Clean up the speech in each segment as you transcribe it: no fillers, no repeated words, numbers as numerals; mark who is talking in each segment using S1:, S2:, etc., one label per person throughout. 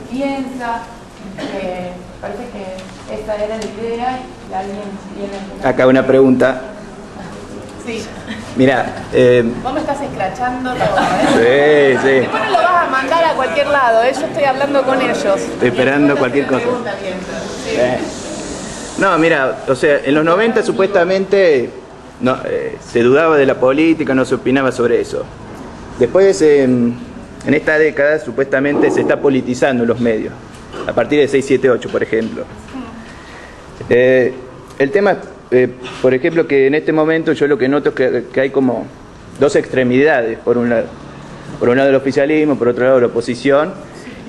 S1: piensa. Parece que esta era la idea y alguien viene...
S2: Acá una pregunta.
S1: Sí.
S2: Mira,
S1: vos me estás escrachando todo, ¿eh?
S2: Sí, sí.
S1: Después no lo vas a mandar a cualquier lado, ¿eh? Yo estoy hablando con ellos.
S2: Estoy esperando cualquier cosa.
S1: Sí.
S2: No, mira, o sea, en los 90 supuestamente no, se dudaba de la política, no se opinaba sobre eso. Después, en esta década, supuestamente se está politizando los medios, a partir de 678, por ejemplo. El tema, por ejemplo, que en este momento yo lo que noto es que hay como dos extremidades, por un lado el oficialismo, por otro lado la oposición,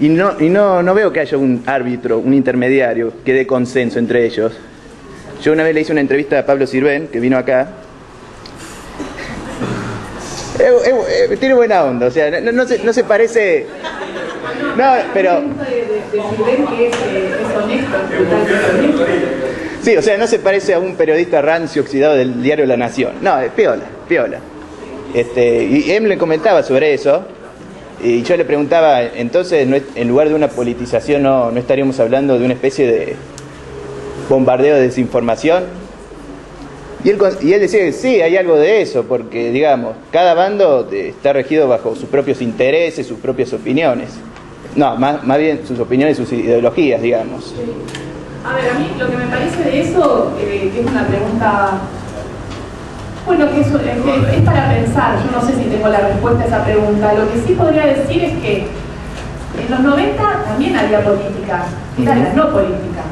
S2: y no veo que haya un árbitro, un intermediario, que dé consenso entre ellos. Yo una vez le hice una entrevista a Pablo Sirven, que vino acá. Tiene buena onda, o sea, no se parece... No, pero... Sí, o sea, no se parece a un periodista rancio oxidado del diario La Nación. No, es piola, piola. Y él le comentaba sobre eso, y yo le preguntaba, entonces, en lugar de una politización, ¿no estaríamos hablando de una especie de bombardeo de desinformación? Y él decía que sí, hay algo de eso, porque, digamos, cada bando está regido bajo sus propios intereses, sus propias opiniones. No, más bien sus opiniones, sus ideologías, digamos.
S1: Sí. A ver, a mí lo que me parece de eso, que es una pregunta, bueno, que es para pensar. Yo no sé si tengo la respuesta a esa pregunta. Lo que sí podría decir es que en los 90 también había política, era la no política,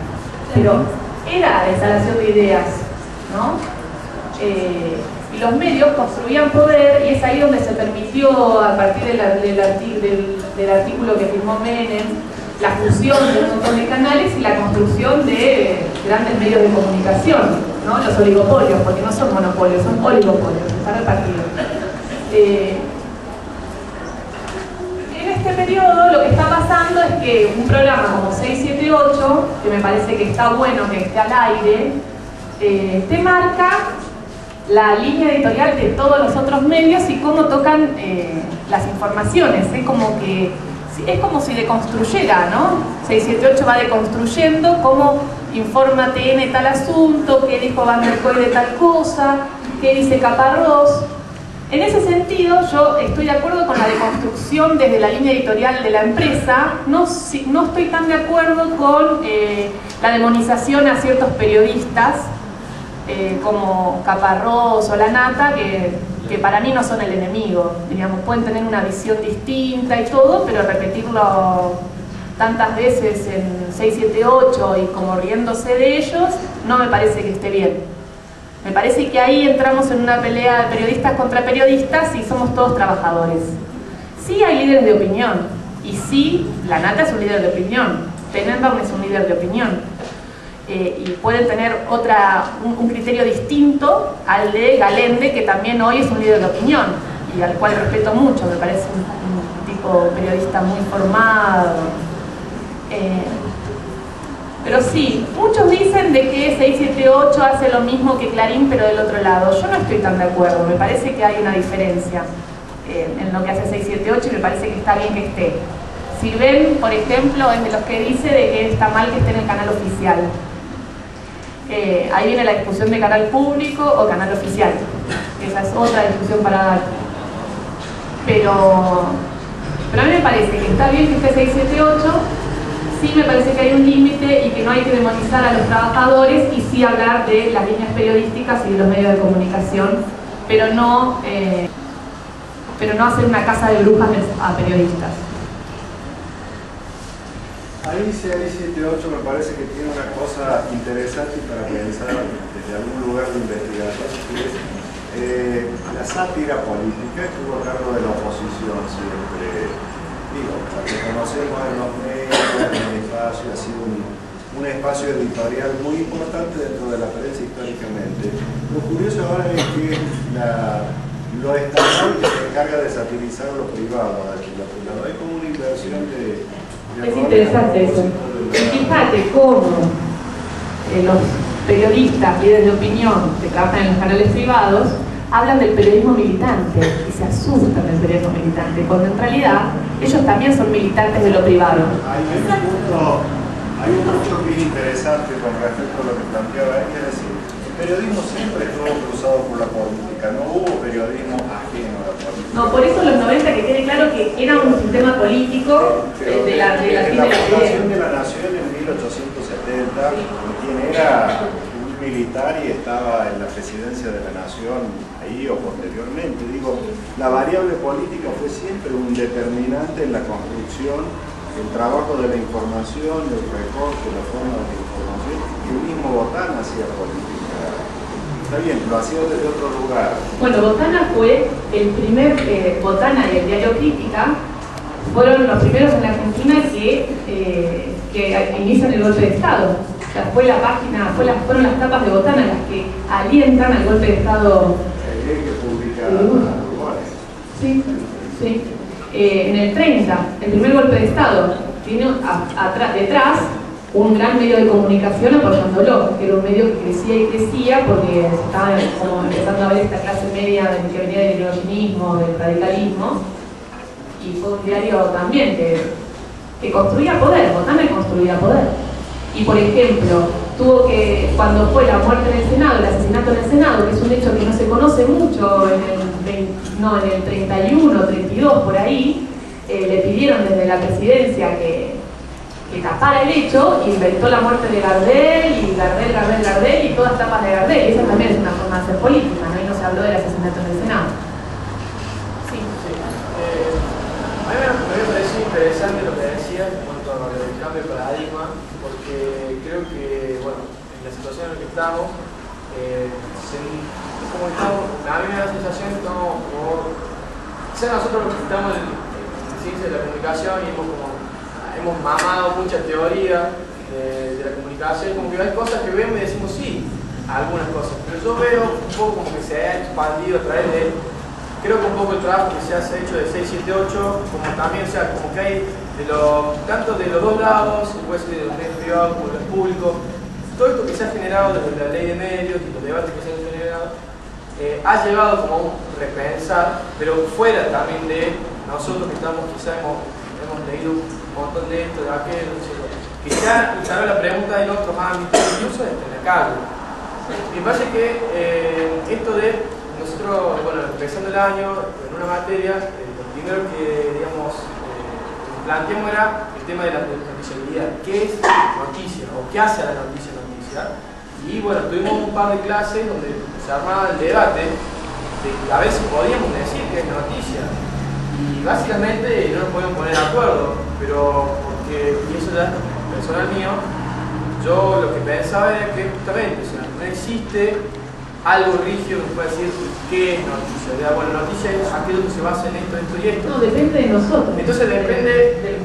S1: pero era la instalación de ideas, ¿no? Y los medios construían poder, y es ahí donde se permitió, a partir del artículo que firmó Menem, la fusión de un montón de canales y la construcción de grandes medios de comunicación, ¿no? Los oligopolios, porque no son monopolios, son oligopolios, están repartidos. En este periodo lo que está pasando es que un programa como 678, que me parece que está bueno que esté al aire, te marca la línea editorial de todos los otros medios y cómo tocan las informaciones. Es como si deconstruyera, ¿no? 678 va deconstruyendo cómo informa TN tal asunto, qué dijo Van der Koy de tal cosa, qué dice Caparrós. En ese sentido, yo estoy de acuerdo con la deconstrucción desde la línea editorial de la empresa. No estoy tan de acuerdo con la demonización a ciertos periodistas, como Caparrós o La Nata, que para mí no son el enemigo, digamos, pueden tener una visión distinta y todo, pero repetirlo tantas veces en 678 y como riéndose de ellos, no me parece que esté bien. Me parece que ahí entramos en una pelea de periodistas contra periodistas y somos todos trabajadores. Sí hay líderes de opinión, y sí, La Nata es un líder de opinión, Tenenbaum es un líder de opinión. Y pueden tener un criterio distinto al de Galende, que también hoy es un líder de opinión y al cual respeto mucho, me parece un tipo periodista muy formado. Pero sí, muchos dicen de que 678 hace lo mismo que Clarín, pero del otro lado. Yo no estoy tan de acuerdo, me parece que hay una diferencia en lo que hace 678 y me parece que está bien que esté. Sirven, por ejemplo, es de los que dice de que está mal que esté en el canal oficial. Ahí viene la discusión de canal público o canal oficial. Esa es otra discusión para dar. Pero a mí me parece que está bien que esté 678, sí me parece que hay un límite y que no hay que demonizar a los trabajadores y sí hablar de las líneas periodísticas y de los medios de comunicación, pero no hacer una casa de brujas a periodistas.
S3: Ahí 678 me parece que tiene una cosa interesante para pensar desde algún lugar de investigación, que es la sátira política estuvo a cargo de la oposición siempre. Digo, la que conocemos en los medios, en el espacio, ha sido un espacio editorial muy importante dentro de la prensa históricamente. Lo curioso ahora es que lo estatal se encarga de satirizar lo privado, hay como una inversión de...
S1: Es interesante eso. Y fíjate cómo los periodistas, líderes de opinión que trabajan en los canales privados, hablan del periodismo militante y se asustan del periodismo militante, cuando en realidad Ellos también son militantes de lo privado.
S3: Hay un punto que es interesante con respecto a lo que planteaba él, es decir, el periodismo siempre estuvo cruzado por la política, no hubo periodismo ajeno a la política.
S1: No, por eso en los 90 que quede claro que era un sistema político de la
S3: fundación de la nación en 1870, quien era un militar y estaba en la presidencia de la nación ahí o posteriormente, digo, la variable política fue siempre un determinante en la construcción, el trabajo de la información, el recorte, la forma de la información, y el mismo Botana hacía política. Está bien, lo hacía desde otro lugar.
S1: Bueno, Botana fue el primer, Botana y el diario Crítica fueron los primeros en la Argentina que inician el golpe de Estado. O sea, fue la página, fueron las tapas de Botana las que alientan al golpe de Estado.
S3: Que publica
S1: Sí, sí. En el 30, el primer golpe de Estado, tiene detrás un gran medio de comunicación apoyándolo, que era un medio que crecía y crecía porque se estaba como empezando a ver esta clase media que venía del ideologismo, del radicalismo, y fue un diario también que construía poder, Botana construía poder. Y por ejemplo, cuando fue la muerte en el Senado, el asesinato en el Senado, que es un hecho que no se conoce mucho, en el 31, 32, por ahí, le pidieron desde la presidencia que tapara el hecho, y inventó la muerte de Gardel, y Gardel, y todas tapas de Gardel, y esa también es una forma de hacer política, ¿no? Y no se habló del asesinato en el Senado. Sí.
S4: A mí me pareció interesante lo que decía en cuanto a lo del cambio de paradigma, porque creo que, bueno, en la situación en la que estamos, a mí me da la sensación que estamos como, quizás nosotros los que estamos en ciencia de la comunicación y hemos mamado mucha teoría de la comunicación, como que hay cosas que vemos y decimos sí, algunas cosas, pero yo veo un poco como que se ha expandido a través de, creo que un poco el trabajo que se ha hecho de 678, como también, o sea, como que hay tanto de los dos lados, puede ser de los medios privados como de los públicos, todo esto que se ha generado desde la ley de medios y los debates que se han generado, ha llevado como a un repensar, pero fuera también de nosotros que estamos, quizás hemos leído un montón de esto, de aquello, que ya escucharon la pregunta en otros ámbitos, incluso en la calle. Me parece que esto de nosotros, bueno, empezando el año, en una materia, lo primero que, digamos, planteamos era el tema de la noticiabilidad. ¿Qué es noticia? ¿O qué hace a la noticia noticia? Y bueno, tuvimos un par de clases donde se armaba el debate de que a veces podíamos decir que es noticia. Y básicamente no nos podíamos poner de acuerdo, pero porque, y eso ya es personal mío, yo lo que pensaba era que justamente, o sea, no existe algo rígido que pueda decir qué es noticia. Ya, bueno, noticia es aquello que se basa en esto, esto y esto.
S1: No, depende de nosotros.
S4: Entonces depende
S1: de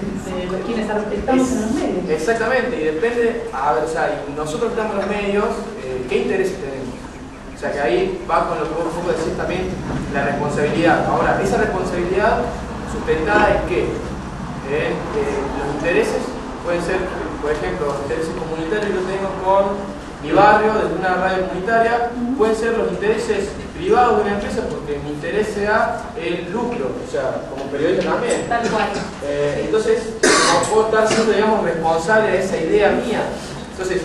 S1: quienes estamos en los medios.
S4: Exactamente, y depende, o sea, y nosotros que estamos en los medios, ¿qué intereses tenemos? O sea, que ahí va con lo que vos decís también, la responsabilidad. Ahora, esa responsabilidad sustentada en qué? Los intereses pueden ser, por ejemplo, los intereses comunitarios que yo tengo con mi barrio, desde una radio comunitaria, pueden ser los intereses privados de una empresa porque mi interés sea el lucro, o sea, como periodista también.
S1: Tal cual.
S4: Entonces, no puedo estar siendo, digamos, responsable de esa idea mía. Entonces,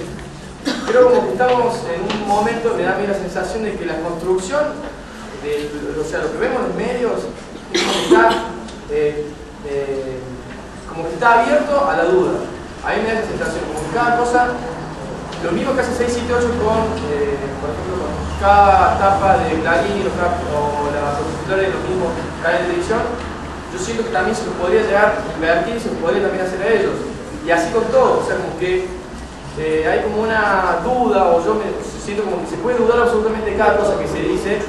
S4: creo como que estamos en un momento, me da a mí la sensación de que la construcción, o sea, lo que vemos en los medios, como que está abierto a la duda. A mí me da esa sensación, como que cada cosa, lo mismo que hace 678 con, por ejemplo, con cada etapa de Clarín o la consultora de los mismos canales de televisión, yo siento que también se los podría llegar a invertir y se los podría también hacer a ellos. Y así con todo, o sea, como que hay como una duda, o yo me siento como que se puede dudar absolutamente de cada cosa que se dice.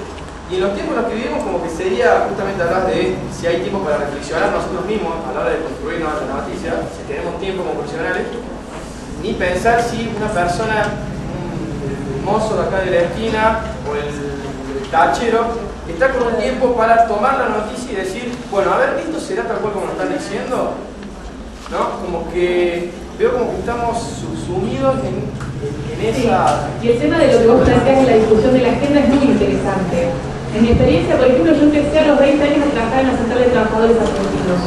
S4: Y en los tiempos en los que vivimos, como que sería justamente hablar de si hay tiempo para reflexionar nosotros mismos a la hora de construir una noticia, si tenemos tiempo como profesionales, ni pensar si una persona, el mozo de acá de la esquina o el tachero, está con un tiempo para tomar la noticia y decir, bueno, a ver, ¿esto será tal cual como lo están diciendo? ¿No? Como que veo como que estamos sumidos en esa...
S1: Sí. Y el tema de lo que vos planteás en la discusión de la agenda es muy interesante. En mi experiencia, por ejemplo, yo empecé a los 20 años a trabajar en la Central de Trabajadores Argentinos.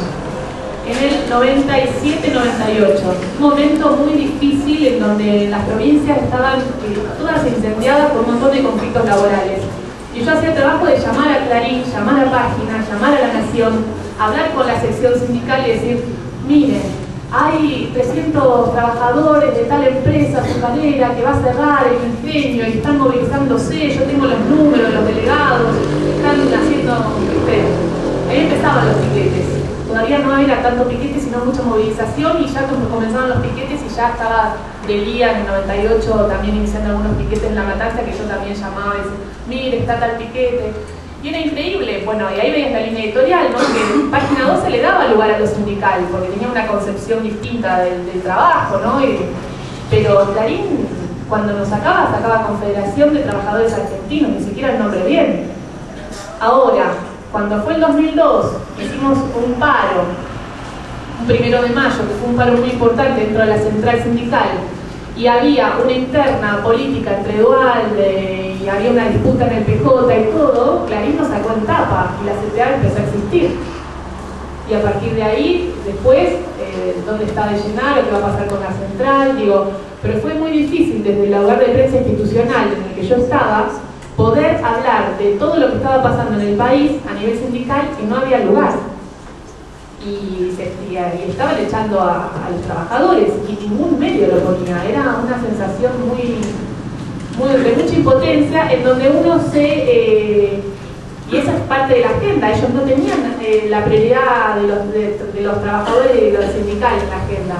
S1: en el 97-98, un momento muy difícil en donde las provincias estaban todas incendiadas por un montón de conflictos laborales. Y yo hacía el trabajo de llamar a Clarín, llamar a Página, llamar a La Nación, hablar con la sección sindical y decir, miren, hay 300 trabajadores de tal empresa azucarera que va a cerrar el ingenio y están movilizándose, yo tengo los números de los delegados, están haciendo... Ahí empezaban los piquetes. Todavía no era tanto piquete, sino mucha movilización, y ya comenzaban los piquetes y ya estaba Delía en el 98 también iniciando algunos piquetes en La Matanza, que yo también llamaba y decía, mire, está tal piquete. Y era increíble, bueno, y ahí veías la línea editorial, ¿no? Que Página 12 le daba lugar a lo sindical, porque tenía una concepción distinta del trabajo, ¿no? Pero Clarín, cuando nos sacaba Confederación de Trabajadores Argentinos, ni siquiera el nombre bien. Ahora, cuando fue el 2002, hicimos un paro, un 1 de mayo, que fue un paro muy importante dentro de la central sindical, y había una interna política entre Duhalde y había una disputa en el PJ y todo, Clarín nos sacó en tapa y la CTA empezó a existir. Y a partir de ahí, después, dónde está de llenar o qué va a pasar con la central, digo, pero fue muy difícil desde el lugar de prensa institucional en el que yo estaba, poder hablar de todo lo que estaba pasando en el país a nivel sindical y no había lugar. Y estaban echando a los trabajadores y ningún medio lo ponía. Era una sensación de mucha impotencia en donde uno y esa es parte de la agenda. Ellos no tenían la prioridad de los trabajadores y de los sindicales en la agenda.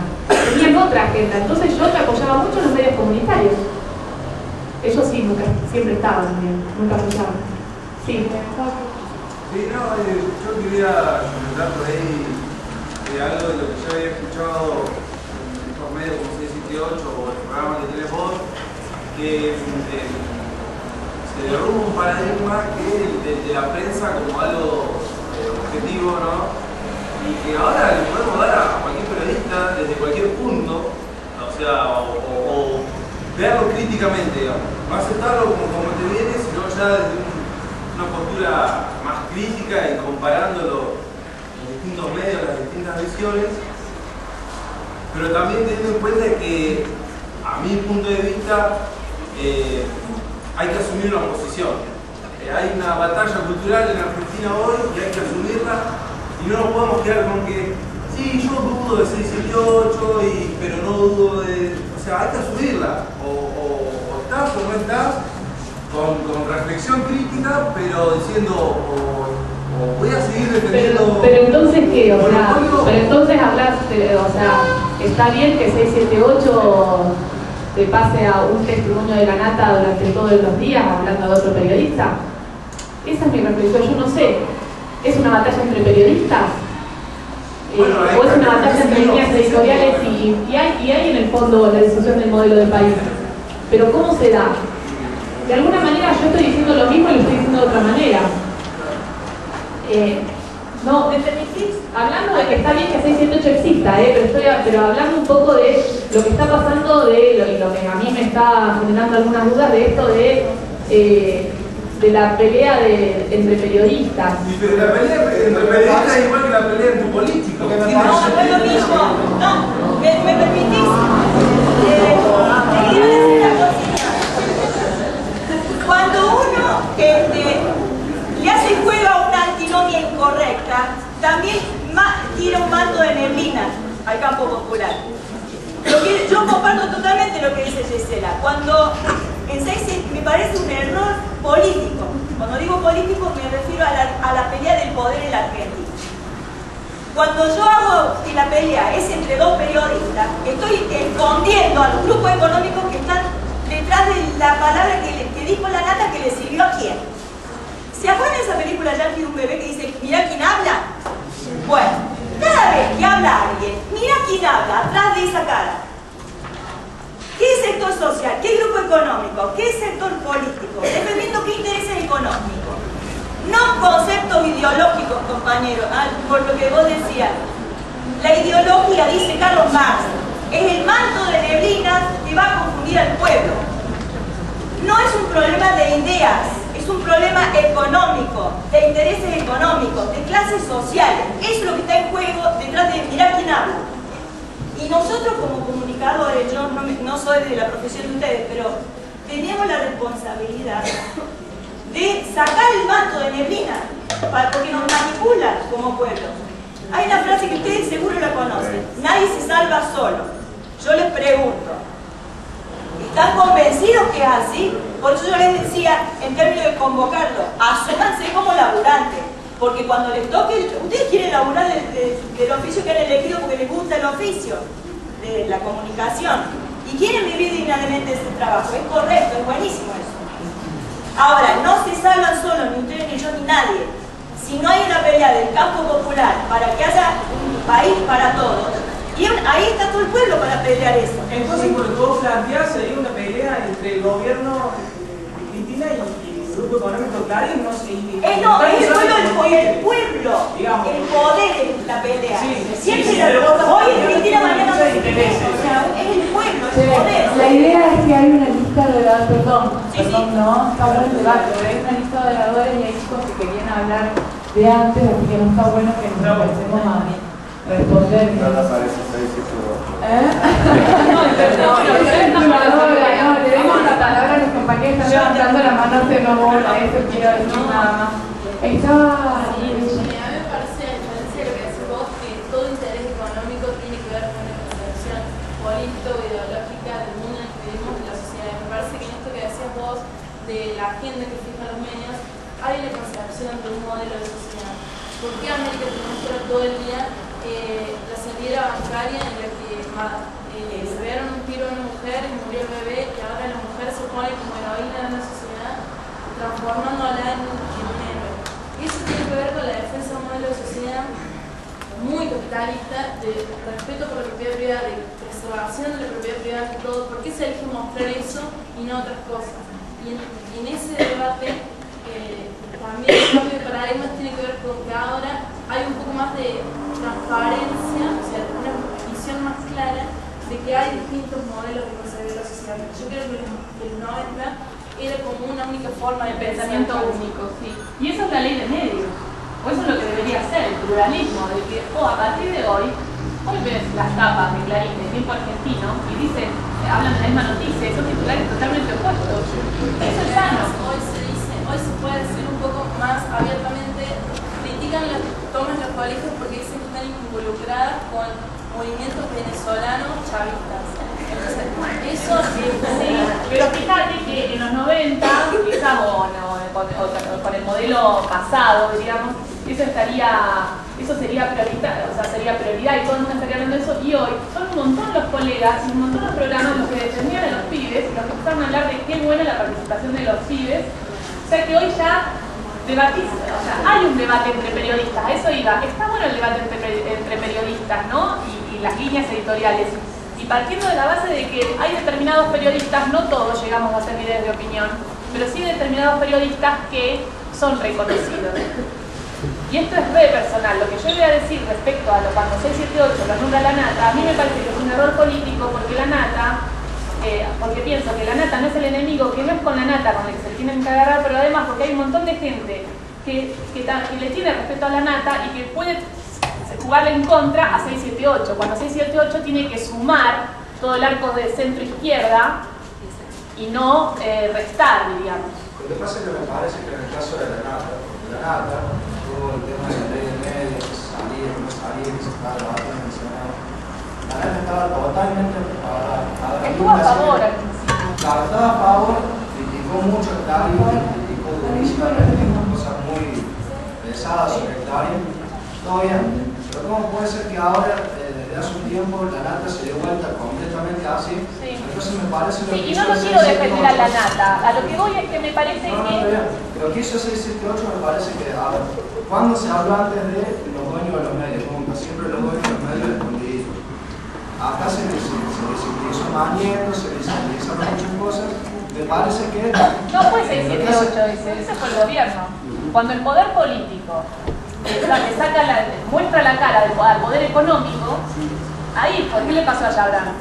S1: Tenían otra agenda. Entonces yo me apoyaba mucho en los medios comunitarios. Ellos sí, siempre estaban bien, nunca apoyaban. Sí.
S5: Sí, no, yo quería comentar por ahí algo de lo que yo había escuchado en estos medios como 678 o el programa que tenés vos, que se derrumba un paradigma que es el de la prensa como algo objetivo, ¿no? Y que ahora le podemos dar a cualquier periodista desde cualquier punto, o sea, o verlo críticamente, digamos. No aceptarlo como te viene, sino ya desde una postura más crítica y comparándolo los distintos medios, las distintas visiones, pero también teniendo en cuenta que, a mi punto de vista, hay que asumir una posición. Hay una batalla cultural en Argentina hoy y hay que asumirla, y no nos podemos quedar con que, sí, yo dudo de 678, pero no dudo de... O sea, hay que asumirla, o estás o no estás, con reflexión crítica, pero diciendo, o voy a seguir defendiendo...
S1: Pero entonces, ¿qué? O sea, pero entonces hablas, o sea, ¿está bien que 678 te pase a un testimonio de la nata durante todos los días hablando de otro periodista? Esa es mi reflexión, yo no sé. ¿Es una batalla entre periodistas?
S5: Bueno,
S1: ¿O es una batalla entre líneas editoriales y hay en el fondo la discusión del modelo del país? Pero ¿cómo se da? De alguna manera yo estoy diciendo lo mismo y lo estoy diciendo de otra manera. No, hablando de que está bien que 678 exista, pero hablando un poco de lo que está pasando, de lo que a mí me está generando algunas dudas de esto de la pelea entre periodistas.
S5: Pero la pelea entre periodistas es igual que la pelea entre políticos.
S6: No, no es lo mismo. No, ¿me permitís? Te quiero decir una cosita. Cuando uno le hace juego a una antinomia incorrecta, también tira un manto de neblina al campo popular. Yo comparto totalmente lo que dice Gisela. Cuando me parece un error político. Cuando digo político me refiero a la pelea del poder en la Argentina. Cuando yo hago que la pelea es entre dos periodistas, estoy escondiendo a los grupos económicos que están detrás de la palabra que dijo la nata que le sirvió a quién. ¿Se acuerdan de esa película Yankee de un bebé que dice, mira quién habla? Bueno, cada vez que habla alguien, mira quién habla atrás de esa cara. ¿Qué sector social? ¿Qué grupo económico? ¿Qué sector político? Dependiendo qué intereses económicos. No conceptos ideológicos, compañeros, por lo que vos decías. La ideología, dice Carlos Marx, es el manto de neblinas que va a confundir al pueblo. No es un problema de ideas, es Es un problema económico, de intereses económicos, de clases sociales. Eso es lo que está en juego detrás de mirar quién habla. Y nosotros como comunicadores, yo no soy de la profesión de ustedes, pero tenemos la responsabilidad de sacar el manto de neblina, porque nos manipula como pueblo. Hay una frase que ustedes seguro la conocen: nadie se salva solo. Yo les pregunto, ¿están convencidos que es así? Por eso yo les decía, en términos de convocarlo, asúmanse como laburantes, porque cuando les toque, ustedes quieren laburar del oficio que han elegido porque les gusta el oficio de la comunicación y quieren vivir dignamente ese trabajo. Es correcto, es buenísimo eso. Ahora, no se salvan solos, ni ustedes, ni yo, ni nadie. Si no hay una pelea del campo popular para que haya un país para todos, y ahí está todo el pueblo para pelear eso.
S7: Entonces, por lo que vos planteás, sería una pelea entre el gobierno de Cristina y el grupo económico Clarín, no sé.
S6: No, es el pueblo, digamos, el poder es la pelea. Siempre hoy es Cristina, mañana no es Cristina. O sea, es el pueblo, el poder.
S1: La idea es que hay una lista de oradores, perdón, no, está hablando de debate, pero hay una lista de oradores y hay chicos que querían hablar de antes, así que no está bueno que nos empecemos a responder. Le demos la palabra a los compañeros que están levantando la mano, se nos bola, eso quiero decir nada más.
S8: A mí me parece, a diferencia de lo que decís vos, que todo interés económico tiene que ver con una concepción político-ideológica del mundo en el que vivimos en la sociedad. Me parece que en esto que decías vos, de la agenda que fijan los medios, hay una concepción de un modelo de sociedad. ¿Por qué América Trimestre todo el día la saliera bancaria en la que le pegaron un tiro a una mujer y murió el bebé, y ahora la mujer se pone como heroína de una sociedad, transformándola en héroe? Eso tiene que ver con la defensa de un modelo de sociedad muy capitalista, de respeto por la propiedad privada, de preservación de la propiedad privada y todo. ¿Por qué se elige mostrar eso y no otras cosas? Y en ese debate también el cambio de paradigmas tiene que ver con que ahora hay un poco más de transparencia, o sea, una visión más clara de que hay distintos modelos de concebir la sociedad. Yo creo que el 90 era como una única forma de
S1: pensamiento único, sí. Y eso es la ley de medios, o eso es lo que debería ser, el pluralismo, de que a partir de hoy ves las tapas de Clarín, de Tiempo Argentino, y dicen, hablan de la misma noticia, esos titulares totalmente opuestos. Eso es sano.
S8: Hoy se puede decir un poco más abiertamente, critican las tomas de los colegios porque dicen que están involucradas con movimientos venezolanos chavistas. Entonces, eso sí.
S1: Pero fíjate que en los 90, quizás con el modelo pasado, digamos, eso sería prioritario, o sea, sería prioridad y todo el mundo estaría hablando de eso. Y hoy son un montón los colegas y un montón los programas los que defendían a los pibes, los que empezaron a hablar de qué buena la participación de los pibes. O sea que hoy ya debatís, o sea, hay un debate entre periodistas, a eso iba. Está bueno el debate entre periodistas, ¿no? Y las líneas editoriales. Y partiendo de la base de que hay determinados periodistas, no todos llegamos a hacer líderes de opinión, pero sí determinados periodistas que son reconocidos. Y esto es re personal. Lo que yo voy a decir respecto a lo cuando 678 lo nombra la Nata, a mí me parece que es un error político porque la Nata, porque pienso que la Nata no es el enemigo, que no es con la Nata con el que se tienen que agarrar, pero además porque hay un montón de gente que le tiene respeto a la Nata y que puede jugarle en contra a 678, cuando 678 tiene que sumar todo el arco de centro-izquierda y no restar, digamos.
S5: Lo que pasa es que me parece que en el caso de la Nata, todo el tema de la ley de medios, salir, no salir, que se estaba debatiendo en el Senado, la Nata estaba totalmente
S1: estuvo a favor al principio.
S5: Claro, estaba a favor, criticó mucho el Clarín, criticó durísimamente, dijo cosas muy pesadas sobre el Clarín, todo bien. Pero ¿cómo puede ser que ahora, desde hace un tiempo, la Nata se dé vuelta completamente así?
S1: Sí.
S5: Entonces me parece
S1: sí, y no lo quiero defender a la Nata, a lo que voy es que me parece que...
S5: Lo que hizo 678 me parece que, a ver, cuando se habla antes de los dueños de los medios, nunca, siempre los dueños de los medios escondidos. Acá se visibilizó Mañeto, se visibilizaron muchas cosas, me parece que...
S1: No fue 678, ese fue el gobierno. Cuando el poder político muestra la cara al poder económico, ahí, ¿por qué le pasó a Chabrán?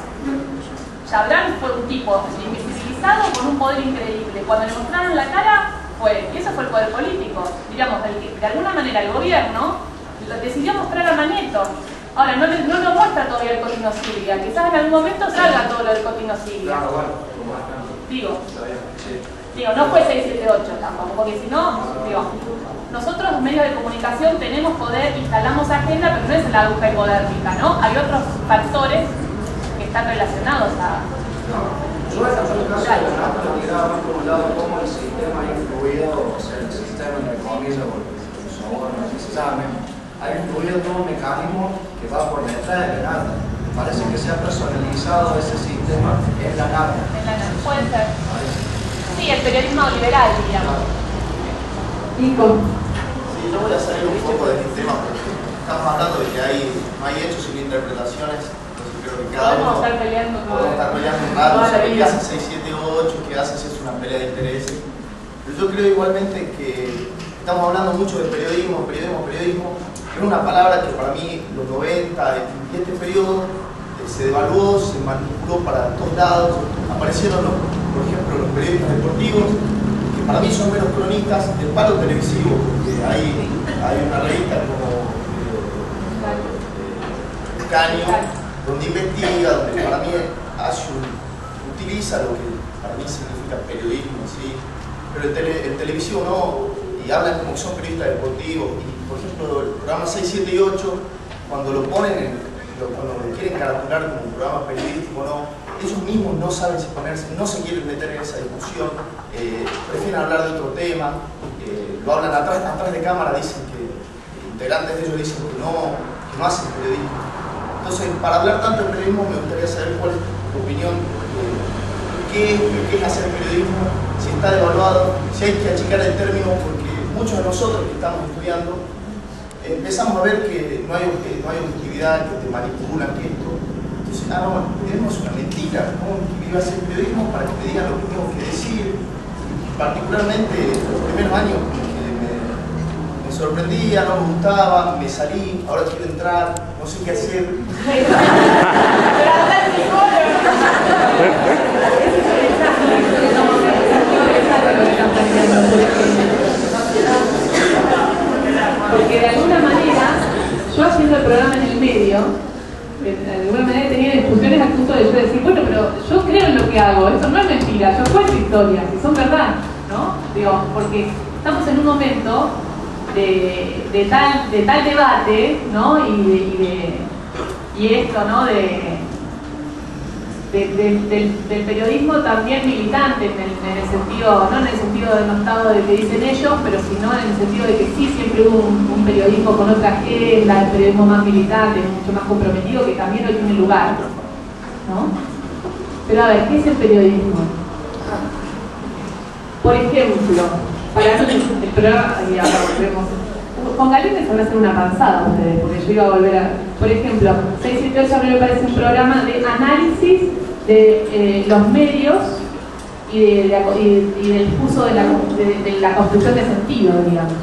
S1: Chabrán fue un tipo invisibilizado con un poder increíble. Cuando le mostraron la cara, y eso fue el poder político. Digamos, de alguna manera el gobierno decidió mostrar a Manieto. Ahora, no nos muestra todavía el Cotino Silvia, quizás en algún momento salga todo lo del Cotino Silvia.
S4: Claro, bueno, como bastante.
S1: Digo, no fue 678 tampoco, porque si no, digo, nosotros los medios de comunicación tenemos poder, instalamos agenda, pero no es la aguja hipodérmica, ¿no? Hay otros factores que están relacionados a...
S9: Yo en todo caso de la nata lo miraba más por un lado cómo el sistema ha influido, o sea, el sistema en el comienzo, porque los sobornos y se saben, ha influido todo un mecanismo que va por detrás de la nata. Parece que se ha personalizado ese sistema en la nata.
S1: En la nata, puede ser. Sí, el periodismo liberal, digamos.
S10: Nico. Sí, yo voy a salir un poco de este tema porque estamos hablando de que no hay hechos sin interpretaciones. Creo que cada uno
S1: podemos estar peleando
S10: un rato sobre qué hace 678, qué hace si es una pelea de intereses. Pero yo creo igualmente que estamos hablando mucho de periodismo, es una palabra que para mí los 90 y este periodo se devaluó, se manipuló para todos lados, aparecieron por ejemplo los periodistas deportivos, que para mí son menos cronistas del palo televisivo, porque hay una revista como Caño, donde investiga, donde para mí utiliza lo que para mí significa periodismo, ¿sí? Pero el televisivo no, y hablan como que son periodistas deportivos, y por ejemplo el programa 6, 7 y 8, cuando lo ponen, cuando lo quieren caratular como un programa periodístico, no, ellos mismos no saben si ponerse, no se quieren meter en esa discusión, prefieren hablar de otro tema, lo hablan atrás de cámara, dicen que integrantes de ellos dicen que no hacen periodismo. Entonces, para hablar tanto de periodismo, me gustaría saber cuál es tu opinión, qué es hacer periodismo, si está devaluado, si hay que achicar el término, porque muchos de nosotros que estamos estudiando empezamos a ver que no hay objetividad, que te manipulan, que esto. Entonces, no, el periodismo es una mentira. ¿Cómo iba a hacer periodismo para que te digan lo que tengo que decir? Particularmente los primeros años me sorprendía, no me gustaba, me salí, ahora quiero entrar, no sé qué hacer.
S1: Porque de alguna manera, yo haciendo el programa en el medio, de alguna manera tenía discusiones al punto de yo decir, bueno, pero yo creo en lo que hago, eso no es mentira, yo cuento historias, y son verdad, ¿no? Digo, porque estamos en un momento de tal debate, ¿no? Y esto, ¿no? Del periodismo también militante, en el sentido, no en el sentido denostado de que dicen ellos, pero sino en el sentido de que sí, siempre hubo un periodismo con otra agenda, el periodismo más militante, mucho más comprometido, que también hoy tiene lugar, ¿no? Pero a ver, ¿qué es el periodismo? Por ejemplo, para mí, el programa, y ahora volvemos, con Galíndez van a hacer una avanzada ustedes, porque yo iba a volver a... Por ejemplo, 678 a mí me parece un programa de análisis de los medios y del uso de la construcción de sentido, digamos,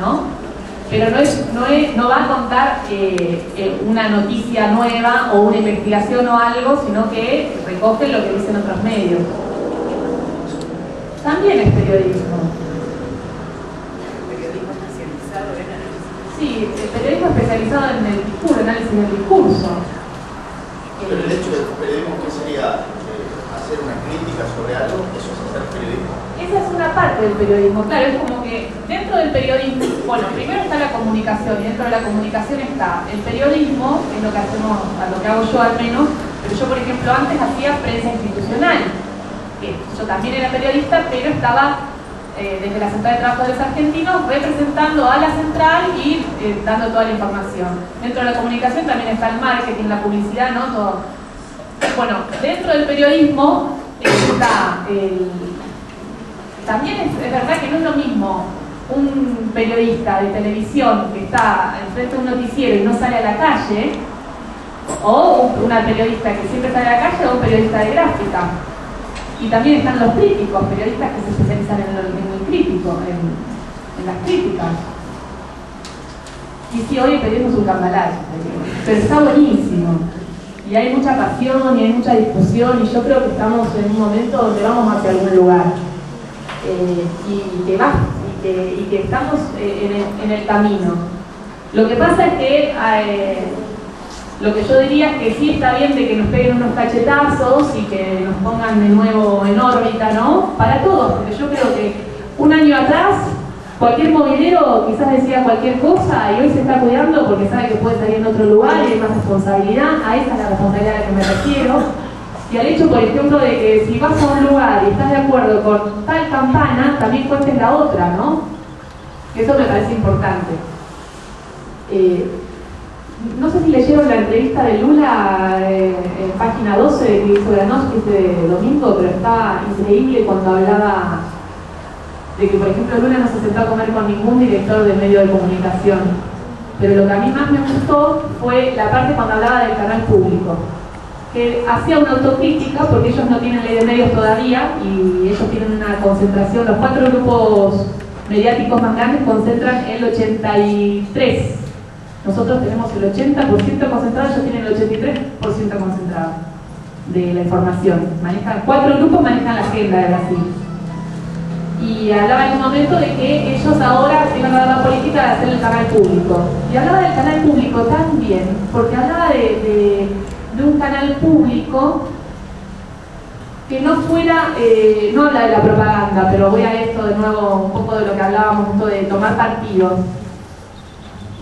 S1: ¿no? Pero no va a contar una noticia nueva o una investigación o algo, sino que recoge lo que dicen otros medios. También es periodismo.
S6: Periodismo especializado en análisis.
S1: Sí, el periodismo especializado en el discurso, análisis del discurso.
S10: Pero el hecho del periodismo, ¿qué sería? Hacer una crítica sobre algo, eso es hacer periodismo.
S1: Esa es una parte del periodismo, claro, es como que dentro del periodismo, bueno, primero está la comunicación, y dentro de la comunicación está el periodismo, que es lo que hacemos, lo que hago yo al menos, pero yo por ejemplo antes hacía prensa institucional, que yo también era periodista, pero estaba desde la Central de Trabajadores Argentinos representando a la central y dando toda la información. Dentro de la comunicación también está el marketing, la publicidad, ¿no? Todo. Bueno, dentro del periodismo está también es verdad que no es lo mismo un periodista de televisión que está enfrente de un noticiero y no sale a la calle, o una periodista que siempre sale a la calle, o un periodista de gráfica. Y también están los críticos, periodistas que se especializan en el crítico, en las críticas. Y sí, hoy el periodismo es un cambalache, pero está buenísimo. Y hay mucha pasión y hay mucha discusión, y yo creo que estamos en un momento donde vamos hacia algún lugar. y que estamos en el camino. Lo que pasa es que lo que yo diría es que sí está bien de que nos peguen unos cachetazos y que nos pongan de nuevo en órbita, ¿no? Para todos, porque yo creo que un año atrás cualquier movilero quizás decía cualquier cosa y hoy se está cuidando porque sabe que puede salir en otro lugar y hay más responsabilidad. A esa es la responsabilidad a la que me refiero. Y al hecho, por ejemplo, de que si vas a un lugar y estás de acuerdo con tal campana, también cuentes la otra, ¿no? Eso me parece importante. No sé si leyeron la entrevista de Lula en página 12 que hizo Granollers este domingo, pero estaba increíble cuando hablaba de que, por ejemplo, Lula no se sentó a comer con ningún director de medio de comunicación. Pero lo que a mí más me gustó fue la parte cuando hablaba del canal público, que hacía una autocrítica porque ellos no tienen ley de medios todavía y ellos tienen una concentración, los 4 grupos mediáticos más grandes concentran el 83%. Nosotros tenemos el 80% concentrado, ellos tienen el 83% concentrado de la información. 4 grupos manejan la agenda de Brasil. Y hablaba en un momento de que ellos ahora se iban a dar la política de hacer el canal público. Y hablaba del canal público también, porque hablaba de un canal público que no fuera, no habla de la propaganda, pero voy a esto de nuevo, un poco de lo que hablábamos, esto de tomar partido.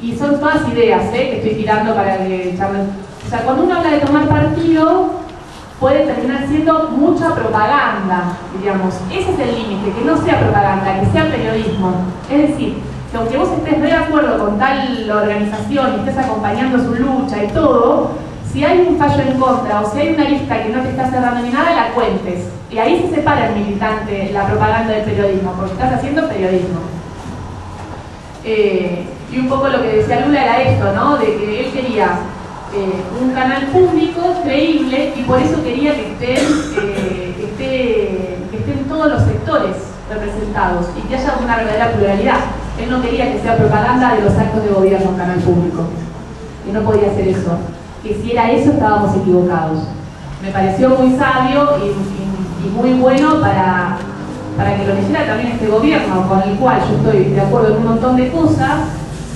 S1: Y son todas ideas que estoy tirando para que charlen. O sea, cuando uno habla de tomar partido, puede terminar siendo mucha propaganda, digamos. Ese es el límite, que no sea propaganda, que sea periodismo. Es decir, que aunque vos estés de acuerdo con tal organización y estés acompañando su lucha y todo, si hay un fallo en contra o si hay una lista que no te está cerrando ni nada, la cuentes. Y ahí se separa el militante, la propaganda del periodismo, porque estás haciendo periodismo. Y un poco lo que decía Lula era esto, ¿no? De que él quería un canal público creíble y por eso quería que estén todos los sectores representados y que haya una verdadera pluralidad. Él no quería que sea propaganda de los actos de gobierno un canal público. Y no podía hacer eso. Que si era eso estábamos equivocados. Me pareció muy sabio y muy bueno para que lo leyera también este gobierno, con el cual yo estoy de acuerdo en un montón de cosas.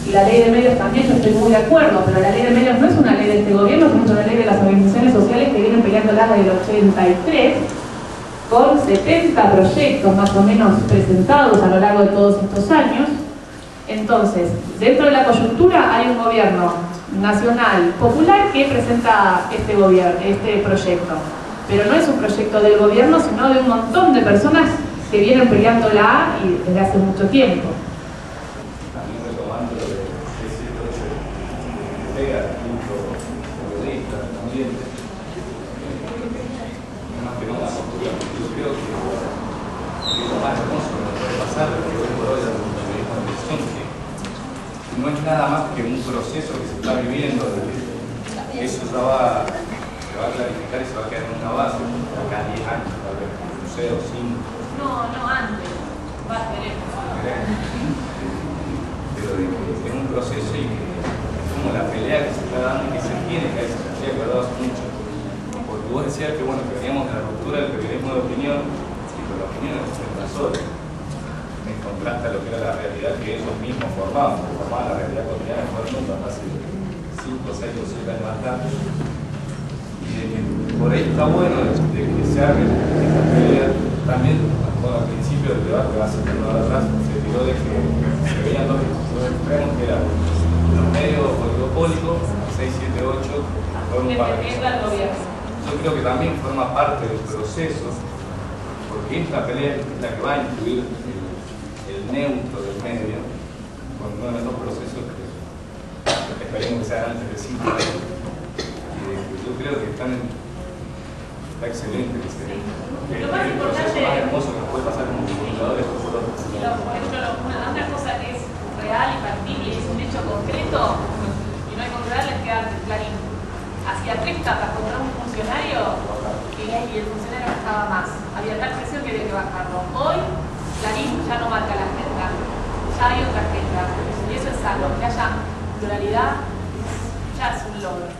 S1: Y la ley de medios también, yo estoy muy de acuerdo, pero la ley de medios no es una ley de este gobierno, es una ley de las organizaciones sociales que vienen peleándola desde el 83, con 70 proyectos más o menos presentados a lo largo de todos estos años. Entonces, dentro de la coyuntura hay un gobierno nacional popular que presenta este proyecto. Pero no es un proyecto del gobierno, sino de un montón de personas que vienen peleándola y desde hace mucho tiempo.
S11: No es nada más que un proceso que se está viviendo, eso se va a clarificar y se va a quedar en una base, acá 10 años, tal vez, no sé, o 5.
S1: No, antes, veremos.
S11: Pero de que es un proceso y que es como la pelea que se está dando y que se tiene que hacer, se ha guardado mucho. Porque vos decías que bueno, que veníamos de la ruptura del periodismo de opinión, y con la opinión es un invasor. En contraste a lo que era la realidad que ellos mismos formaban la realidad cotidiana de todo el mundo hace 5, 6 o 7 años atrás. Y de que por ahí está bueno de que se haga esta pelea. También, bueno, al principio del debate que hace una hora atrás, se tiró de que se veían dos extremos, que eran los medios oligopólicos, 6, 7, 8, fueron para yo creo que también forma parte del proceso, porque esta pelea es la que va a incluir el neutro del medio, con uno de los procesos que esperemos que sean antes de 5 años. Y yo creo que está excelente que se
S1: lo más importante
S11: más hermoso que puede pasar como comunicadores.
S1: Por ejemplo, una cosa que es real y factible y es un hecho concreto, y no hay que controlarle, es quedarte Clarín. Hacía 3 capas contra un funcionario y el funcionario no estaba más. Había tal presión que había que bajarlo. Hoy, Clarín ya no marca la agenda, ya hay otra agenda. Y eso es algo, que haya pluralidad, ya es un logro.